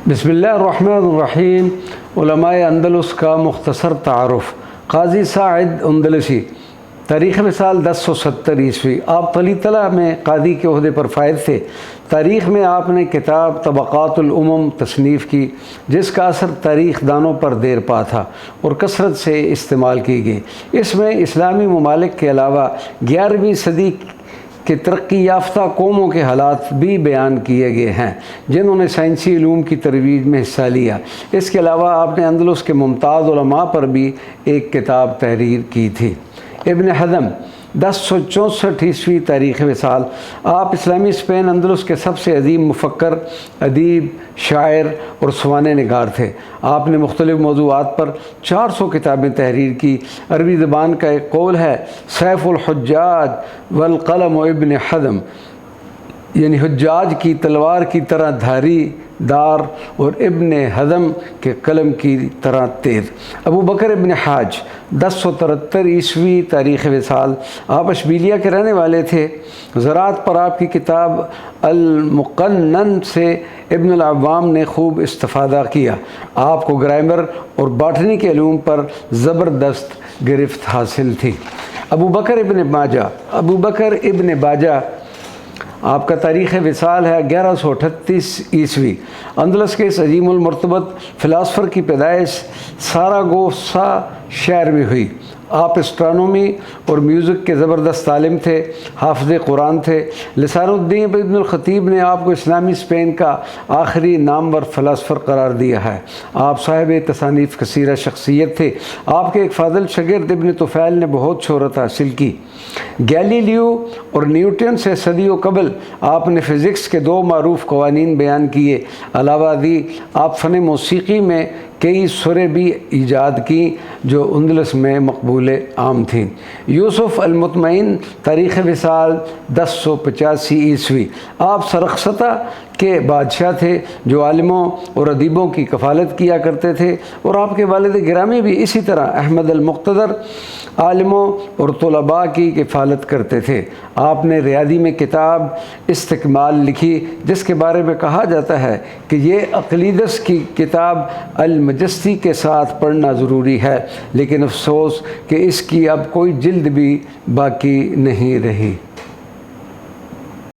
بسم اللہ الرحمن الرحیم۔ علماء اندلس کا مختصر تعارف۔ قاضی ساعد اندلسی، تاریخ وصال 1070 عیسوی۔ آپ طلیطلہ میں قاضی کے عہدے پر فائز تھے۔ تاریخ میں آپ نے کتاب طبقات الامم تصنیف کی، جس کا اثر تاریخ دانوں پر دیر پا تھا اور کثرت سے استعمال کی گئی۔ اس میں اسلامی ممالک کے علاوہ 11ویں صدی کہ ترقی یافتہ قوموں کے حالات بھی بیان کیے گئے ہیں، جنہوں نے سائنسی علوم کی ترویج میں حصہ لیا۔ اس کے علاوہ آپ نے اندلس کے ممتاز علماء پر بھی ایک کتاب تحریر کی تھی۔ ابن حزم، 1064 عیسوی تاریخ وصال۔ آپ اسلامی اسپین اندلس کے سب سے عظیم مفکر، ادیب، شاعر اور سوانح نگار تھے۔ آپ نے مختلف موضوعات پر 400 کتابیں تحریر کی۔ عربی زبان کا ایک قول ہے، سیف الحجاج والقلم ابن حزم، یعنی حجاج کی تلوار کی طرح دھاری دار اور ابن حزم کے قلم کی طرح تیز۔ ابو بکر ابن حاج، 1073 عیسوی تاریخ وصال۔ آپ اشبیلیہ کے رہنے والے تھے۔ زراعت پر آپ کی کتاب المقنن سے ابن العوام نے خوب استفادہ کیا۔ آپ کو گرامر اور باٹنی کے علوم پر زبردست گرفت حاصل تھی۔ ابو بکر ابن باجہ، آپ کا تاریخ وصال ہے 1138 عیسوی۔ اندلس کے اس عظیم المرتبت فلاسفر کی پیدائش ساراگوسا شہر میں ہوئی۔ آپ اسٹرانومی اور میوزک کے زبردست عالم تھے، حافظ قرآن تھے۔ لسان الدین ابن الخطیب نے آپ کو اسلامی اسپین کا آخری نامور فلاسفر قرار دیا ہے۔ آپ صاحب تصانیف کثیرہ شخصیت تھے۔ آپ کے ایک فاضل شاگرد ابن طفیل نے بہت شہرت حاصل کی۔ گیلیلیو اور نیوٹن سے صدیوں قبل آپ نے فزکس کے 2 معروف قوانین بیان کیے۔ علاوہ ازیں آپ فن موسیقی میں کئی سریں بھی ایجاد کی جو اندلس میں مقبول عام تھیں۔ یوسف المطمئن، تاریخ وصال 1085 عیسوی۔ آپ سرخستہ کے بادشاہ تھے جو عالموں اور ادیبوں کی کفالت کیا کرتے تھے، اور آپ کے والد گرامی بھی اسی طرح احمد المقتدر عالموں اور طلباء کی کفالت کرتے تھے۔ آپ نے ریاضی میں کتاب استکمال لکھی، جس کے بارے میں کہا جاتا ہے کہ یہ اقلیدس کی کتاب المجستی کے ساتھ پڑھنا ضروری ہے، لیکن افسوس کہ اس کی اب کوئی جلد بھی باقی نہیں رہی۔